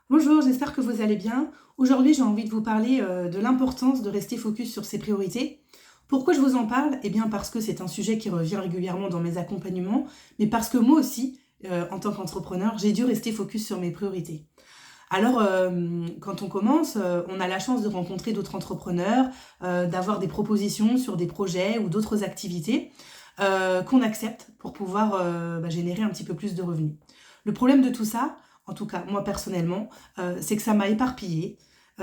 Bonjour, j'espère que vous allez bien. Aujourd'hui, j'ai envie de vous parler de l'importance de rester focus sur ses priorités. Pourquoi je vous en parle? Eh bien parce que c'est un sujet qui revient régulièrement dans mes accompagnements, mais parce que moi aussi, en tant qu'entrepreneur, j'ai dû rester focus sur mes priorités. Alors, quand on commence, on a la chance de rencontrer d'autres entrepreneurs, d'avoir des propositions sur des projets ou d'autres activités qu'on accepte pour pouvoir générer un petit peu plus de revenus. Le problème de tout ça, en tout cas moi personnellement, c'est que ça m'a éparpillée,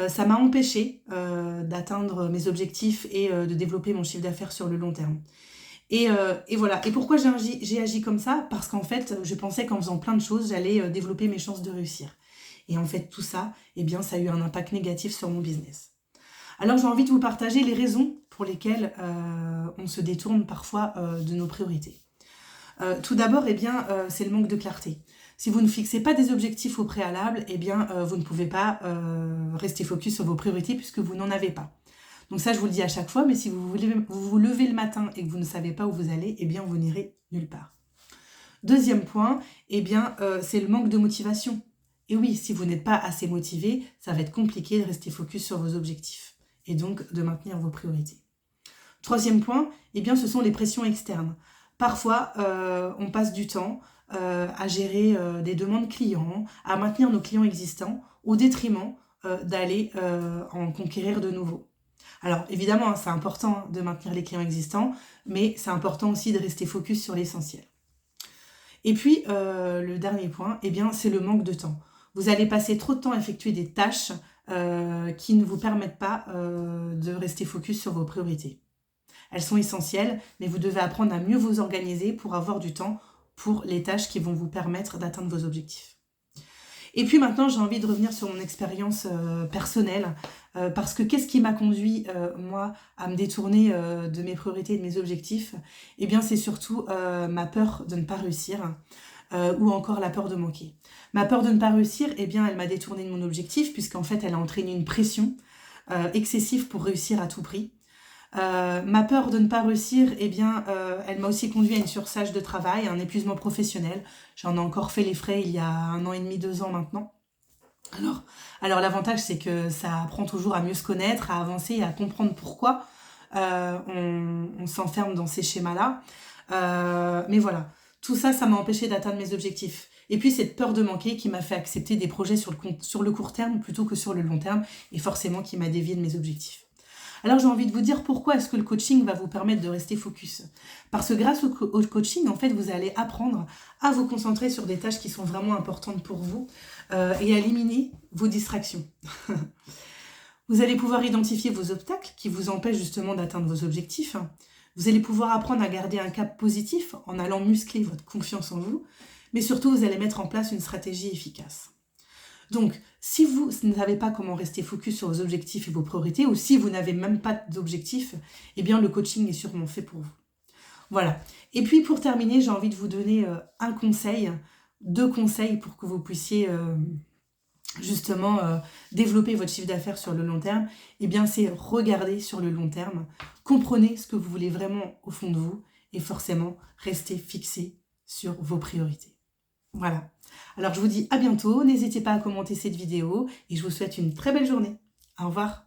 ça m'a empêché d'atteindre mes objectifs et de développer mon chiffre d'affaires sur le long terme. Et voilà. Et pourquoi j'ai agi comme ça? Parce qu'en fait, je pensais qu'en faisant plein de choses, j'allais développer mes chances de réussir. Et en fait, tout ça, eh bien, ça a eu un impact négatif sur mon business. Alors, j'ai envie de vous partager les raisons pour lesquelles on se détourne parfois de nos priorités. Tout d'abord, eh bien, c'est le manque de clarté. Si vous ne fixez pas des objectifs au préalable, eh bien, vous ne pouvez pas rester focus sur vos priorités puisque vous n'en avez pas. Donc ça, je vous le dis à chaque fois, mais si vous levez le matin et que vous ne savez pas où vous allez, eh bien, vous n'irez nulle part. Deuxième point, eh bien, c'est le manque de motivation. Et oui, si vous n'êtes pas assez motivé, ça va être compliqué de rester focus sur vos objectifs et donc de maintenir vos priorités. Troisième point, eh bien, ce sont les pressions externes. Parfois, on passe du temps à gérer des demandes clients, à maintenir nos clients existants, au détriment d'aller en conquérir de nouveaux. Alors, évidemment, hein, c'est important de maintenir les clients existants, mais c'est important aussi de rester focus sur l'essentiel. Et puis, le dernier point, eh bien, c'est le manque de temps. Vous allez passer trop de temps à effectuer des tâches qui ne vous permettent pas de rester focus sur vos priorités. Elles sont essentielles, mais vous devez apprendre à mieux vous organiser pour avoir du temps pour les tâches qui vont vous permettre d'atteindre vos objectifs. Et puis maintenant, j'ai envie de revenir sur mon expérience personnelle, parce que qu'est-ce qui m'a conduit, moi, à me détourner de mes priorités et de mes objectifs? Eh bien, c'est surtout ma peur de ne pas réussir, ou encore la peur de manquer. Ma peur de ne pas réussir, eh bien, elle m'a détournée de mon objectif, puisqu'en fait, elle a entraîné une pression excessive pour réussir à tout prix. Ma peur de ne pas réussir, eh bien, elle m'a aussi conduit à une surcharge de travail, à un épuisement professionnel. J'en ai encore fait les frais il y a 1 an et demi, 2 ans maintenant. Alors, alors l'avantage, c'est que ça apprend toujours à mieux se connaître, à avancer et à comprendre pourquoi on s'enferme dans ces schémas-là. Mais voilà, tout ça, ça m'a empêché d'atteindre mes objectifs. Et puis cette peur de manquer qui m'a fait accepter des projets sur le court terme plutôt que sur le long terme, et forcément qui m'a dévié de mes objectifs. Alors j'ai envie de vous dire pourquoi est-ce que le coaching va vous permettre de rester focus. Parce que grâce au coaching, en fait, vous allez apprendre à vous concentrer sur des tâches qui sont vraiment importantes pour vous et à éliminer vos distractions. Vous allez pouvoir identifier vos obstacles qui vous empêchent justement d'atteindre vos objectifs. Vous allez pouvoir apprendre à garder un cap positif en allant muscler votre confiance en vous. Mais surtout, vous allez mettre en place une stratégie efficace. Donc, si vous ne savez pas comment rester focus sur vos objectifs et vos priorités, ou si vous n'avez même pas d'objectifs, eh bien le coaching est sûrement fait pour vous. Voilà. Et puis pour terminer, j'ai envie de vous donner un conseil, 2 conseils pour que vous puissiez justement développer votre chiffre d'affaires sur le long terme. Eh bien, c'est regarder sur le long terme, comprenez ce que vous voulez vraiment au fond de vous, et forcément, restez fixé sur vos priorités. Voilà. Alors je vous dis à bientôt, n'hésitez pas à commenter cette vidéo et je vous souhaite une très belle journée. Au revoir.